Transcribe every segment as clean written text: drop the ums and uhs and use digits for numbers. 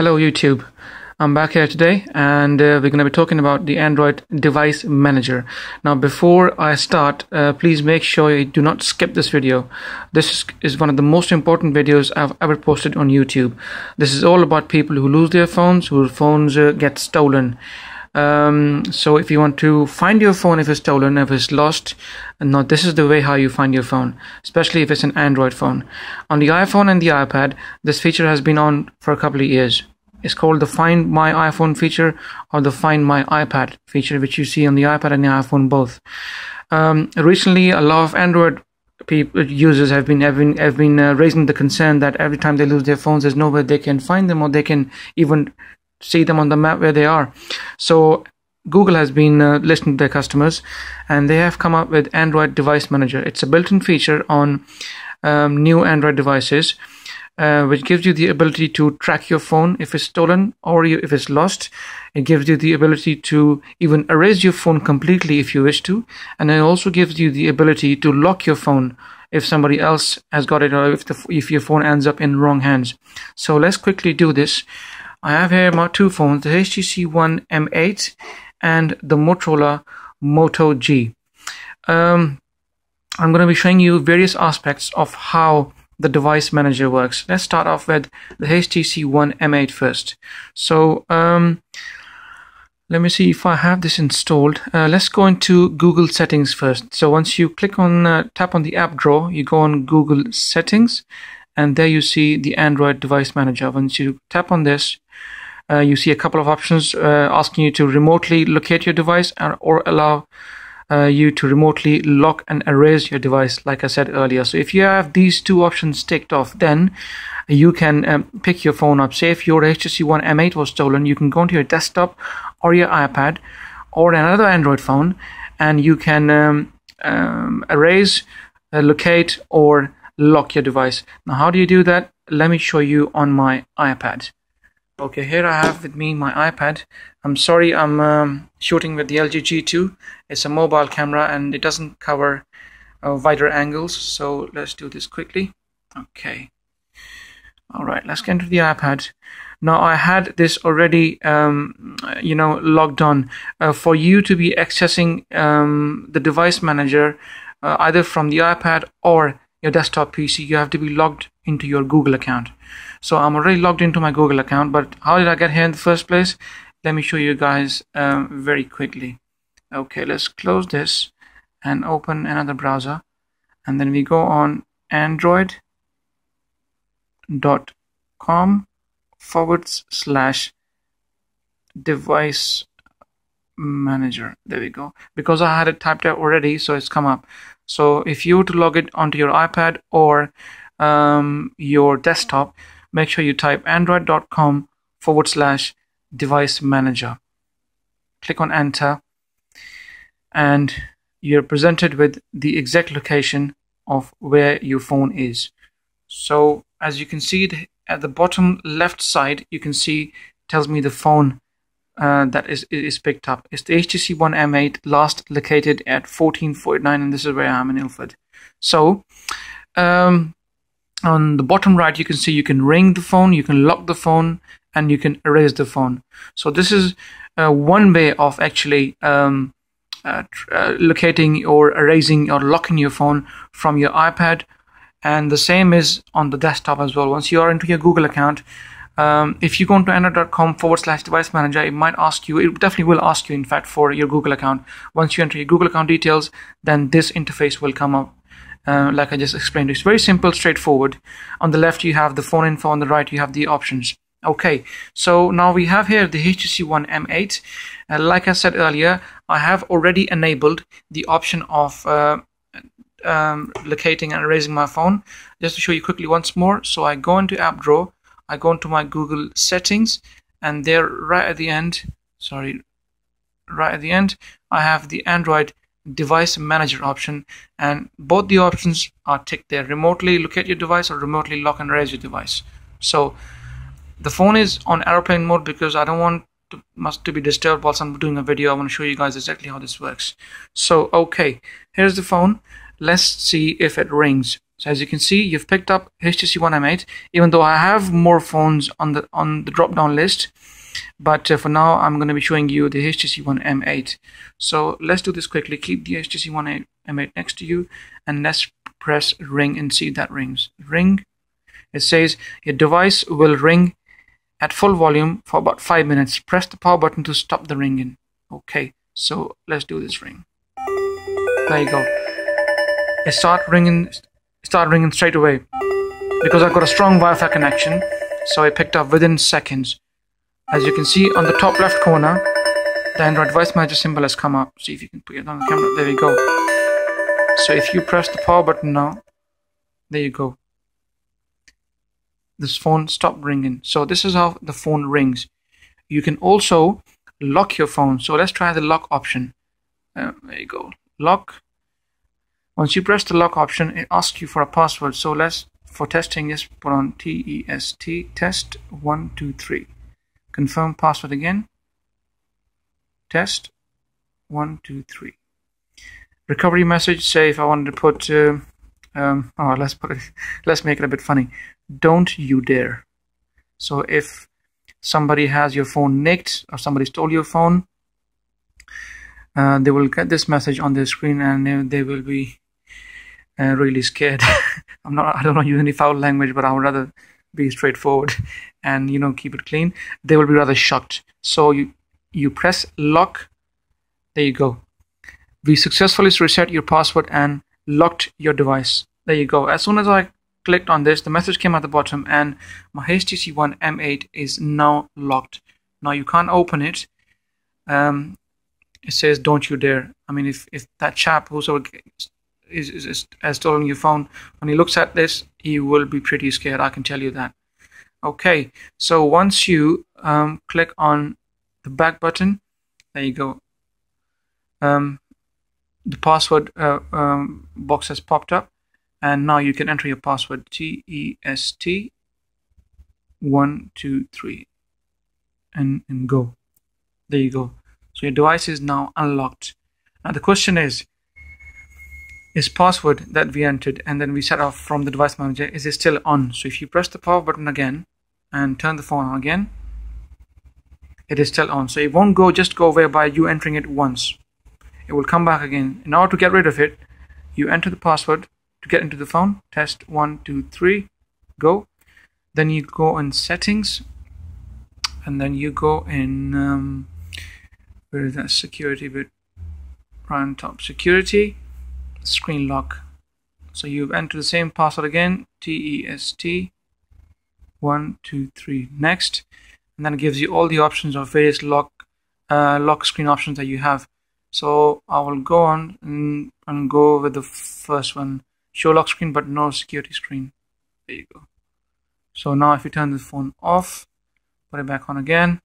Hello YouTube, I'm back here today and we're going to be talking about the Android Device Manager. Now before I start, please make sure you do not skip this video. This is one of the most important videos I've ever posted on YouTube. This is all about people who lose their phones, whose phones get stolen. So if you want to find your phone if it's stolen, if it's lost, now this is the way how you find your phone, especially if it's an Android phone. On the iPhone and the iPad, this feature has been on for a couple of years. It's called the Find My iPhone feature or the Find My iPad feature, which you see on the iPad and the iPhone both. Recently, a lot of Android users have been raising the concern that every time they lose their phones, there's nowhere they can find them, or they can even see them on the map where they are. So Google has been listening to their customers, and they have come up with Android Device Manager. It's a built-in feature on new Android devices, which gives you the ability to track your phone if it's stolen or if it's lost. It gives you the ability to even erase your phone completely if you wish to, and it also gives you the ability to lock your phone if somebody else has got it, or if your phone ends up in wrong hands. So let's quickly do this. I have here my two phones, the HTC One M8 and the Motorola Moto G. I'm going to be showing you various aspects of how the device manager works. Let's start off with the HTC One M8 first. So let me see if I have this installed. Let's go into Google settings first. So once you click on tap on the app drawer, you go on Google settings, and there you see the Android Device Manager. Once you tap on this, you see a couple of options asking you to remotely locate your device or allow you to remotely lock and erase your device, like I said earlier. So if you have these two options ticked off, then you can pick your phone up. Say if your HTC One M8 was stolen, you can go into your desktop or your iPad or another Android phone, and you can erase, locate, or lock your device. Now how do you do that? Let me show you on my iPad. Okay, here I have with me my iPad. I'm sorry, I'm shooting with the LG G2. It's a mobile camera and it doesn't cover wider angles, so let's do this quickly. Okay, all right, let's get into the iPad. Now I had this already logged on. For you to be accessing the device manager either from the iPad or your desktop PC, you have to be logged into your Google account. So I'm already logged into my Google account, but how did I get here in the first place? Let me show you guys very quickly. Okay, let's close this and open another browser, and then we go on android.com/device manager. There we go. Because I had it typed out already, so it's come up. So if you were to log it onto your iPad or your desktop, make sure you type android.com/device manager. Click on enter, and you're presented with the exact location of where your phone is. So as you can see at the bottom left side, you can see tells me the phone that is picked up. It's the HTC One M8, last located at 1449, and this is where I am in Ilford. So on the bottom right, you can see you can ring the phone, you can lock the phone, and you can erase the phone. So this is one way of actually locating or erasing or locking your phone from your iPad, and the same is on the desktop as well. Once you are into your Google account, if you go into android.com/device manager, it might ask you, it definitely will ask you in fact for your Google account. Once you enter your Google account details, then this interface will come up. Like I just explained. It's very simple, straightforward. On the left you have the phone info, on the right you have the options. Okay, so now we have here the HTC One M8. Like I said earlier, I have already enabled the option of locating and erasing my phone. Just to show you quickly once more, so I go into app drawer, I go into my Google settings, and there right at the end, I have the Android Device Manager option, and both the options are ticked there: remotely locate your device or remotely lock and erase your device. So the phone is on airplane mode because I don't want to be disturbed whilst I'm doing a video. I want to show you guys exactly how this works. So okay, here's the phone. Let's see if it rings. So as you can see, you've picked up HTC One M8, even though I have more phones on the drop-down list. But for now, I'm going to be showing you the HTC One M8. So let's do this quickly. Keep the HTC One M8 next to you, and let's press ring and see if that rings. Ring. It says your device will ring at full volume for about 5 minutes. Press the power button to stop the ringing. Okay, so let's do this ring. There you go. It started ringing straight away. Because I've got a strong Wi-Fi connection, so it picked up within seconds. As you can see on the top left corner, the Android Device Manager symbol has come up. See if you can put it on the camera. There we go. So if you press the power button now, there you go. This phone stopped ringing. So this is how the phone rings. You can also lock your phone. So let's try the lock option. There you go. Lock. Once you press the lock option, it asks you for a password. So let's, for testing, just put on TEST, test 1 2 3. Confirm password again. Test 1 2 3. Recovery message. Say if I wanted to put let's make it a bit funny. Don't you dare. So if somebody has your phone nicked or somebody stole your phone, they will get this message on their screen, and they will be really scared. I don't know use any foul language, but I would rather be straightforward and keep it clean. They will be rather shocked. So you press lock. There you go. We successfully reset your password and locked your device. There you go. As soon as I clicked on this, the message came at the bottom, and my HTC One M8 is now locked. Now you can't open it. It says don't you dare. I mean, if that chap who's has stolen your phone, when he looks at this, he will be pretty scared, I can tell you that. Okay, so once you click on the back button, there you go. The password box has popped up, and now you can enter your password. TEST 1 2 3 and go. There you go. So your device is now unlocked. Now the question is password that we entered and then we set off from the device manager, is it still on? So if you press the power button again and turn the phone on again, it is still on. So it won't just go away by you entering it once. It will come back again. In order to get rid of it, you enter the password to get into the phone. Test 1 2 3, go. Then you go in settings, and then you go in where is that security bit? Right on top, security, screen lock. So you've entered the same password again, TEST 1 2 3, next, and then it gives you all the options of various lock screen options that you have. So I will go on and go with the first one, show lock screen but no security screen. There you go. So now if you turn the phone off, put it back on again,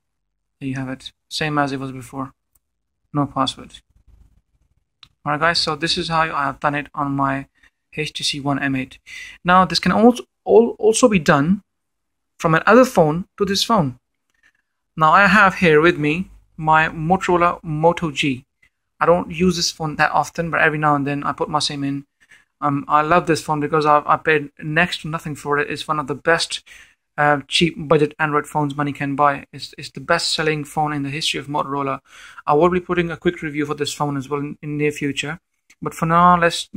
there you have it, same as it was before, no password. Alright guys, so this is how I have done it on my HTC One M8. Now this can also be done from another phone to this phone. Now I have here with me my Motorola Moto G. I don't use this phone that often, but every now and then I put my SIM in. I love this phone because I paid next to nothing for it. It's one of the best cheap budget Android phones money can buy. It's the best selling phone in the history of Motorola. I will be putting a quick review for this phone as well in near future. But for now, let's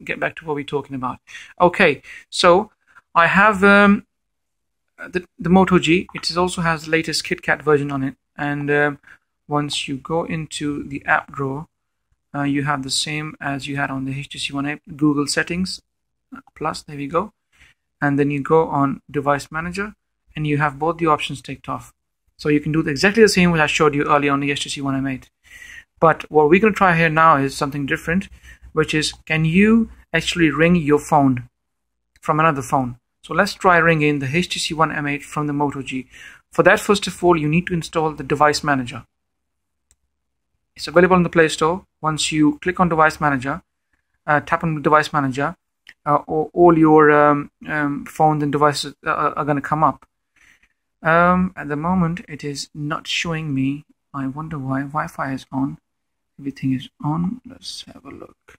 get back to what we're talking about. Okay, so I have the Moto G. It also has the latest KitKat version on it, and once you go into the app drawer, you have the same as you had on the HTC One M8, Google settings plus, there we go, and then you go on device manager and you have both the options ticked off. So you can do exactly the same which I showed you earlier on the HTC One M8. But what we're going to try here now is something different, which is, can you actually ring your phone from another phone? So let's try ringing the HTC One M8 from the Moto G. For that, first of all, you need to install the device manager. It's available in the Play Store. Once you click on device manager, tap on the device manager, all your phones and devices are going to come up. At the moment, it is not showing me. I wonder why. Wi-Fi is on. Everything is on. Let's have a look.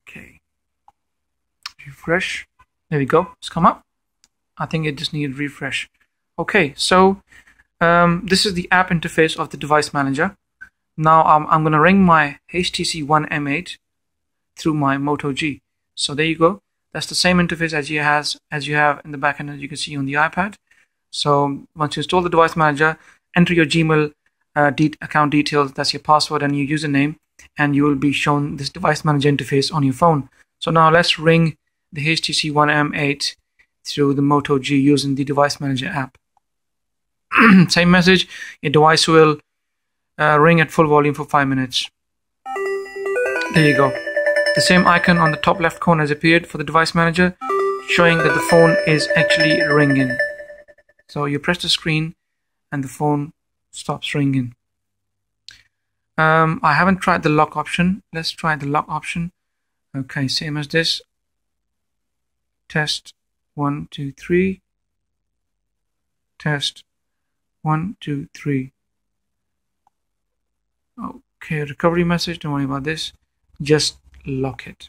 Okay. refresh. There we go, it's come up. I think it just needed refresh. Okay, so this is the app interface of the device manager. Now I'm going to ring my HTC One M8 through my Moto G. So there you go. That's the same interface as you have in the back end, as you can see on the iPad. So once you install the device manager, enter your Gmail account details, that's your password and your username, and you will be shown this device manager interface on your phone. So now let's ring the HTC One M8 through the Moto G using the device manager app. Same message, your device will ring at full volume for 5 minutes. There you go. The same icon on the top left corner has appeared for the device manager, showing that the phone is actually ringing. So you press the screen and the phone stops ringing. I haven't tried the lock option. Let's try the lock option. Okay, same as this. Test 1 2 3. Test 1 2 3. Okay, recovery message, don't worry about this. Just lock it.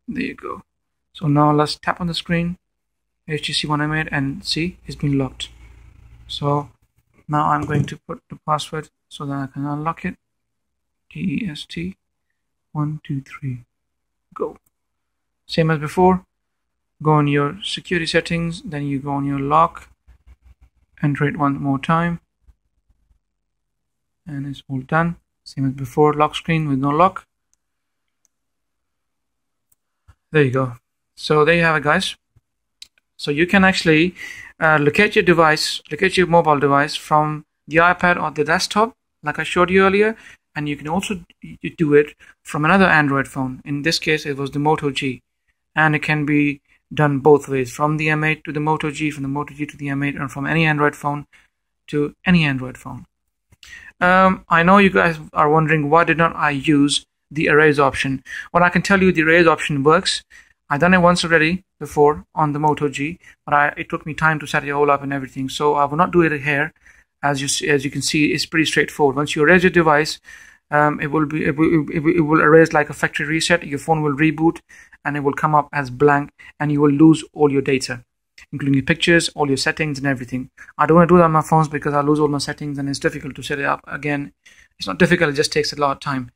There you go. So now let's tap on the screen, HTC One M8, and see, it's been locked. So now I'm going to put the password so that I can unlock it. TEST 1 2 3. Go. Same as before. Go on your security settings, then you go on your lock, enter it one more time, and it's all done. Same as before, lock screen with no lock. There you go. So there you have it, guys. So you can actually locate your device, locate your mobile device from the iPad or the desktop, like I showed you earlier, and you can also do it from another Android phone. In this case, it was the Moto G, and it can be done both ways, from the M8 to the Moto G, from the Moto G to the M8, or from any Android phone to any Android phone. I know you guys are wondering why did not I use the erase option. Well, I can tell you the erase option works. I've done it once already before on the Moto G, but it took me time to set it all up and everything, so I will not do it here. As you can see, it's pretty straightforward. Once you erase your device, it will erase like a factory reset. Your phone will reboot and it will come up as blank, and you will lose all your data, including your pictures, all your settings and everything. I don't want to do that on my phones because I lose all my settings and it's difficult to set it up again. It's not difficult, it just takes a lot of time.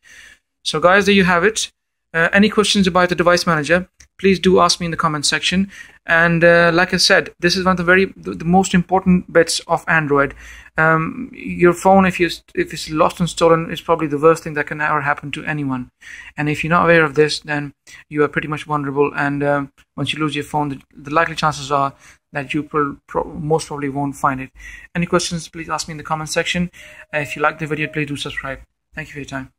So guys, there you have it. Any questions about the device manager, please do ask me in the comment section. And like I said, this is one of the most important bits of Android. Your phone, if it's lost and stolen, is probably the worst thing that can ever happen to anyone. And if you're not aware of this, then you are pretty much vulnerable. And once you lose your phone, the likely chances are that you most probably won't find it. Any questions, please ask me in the comment section. If you like the video, please do subscribe. Thank you for your time.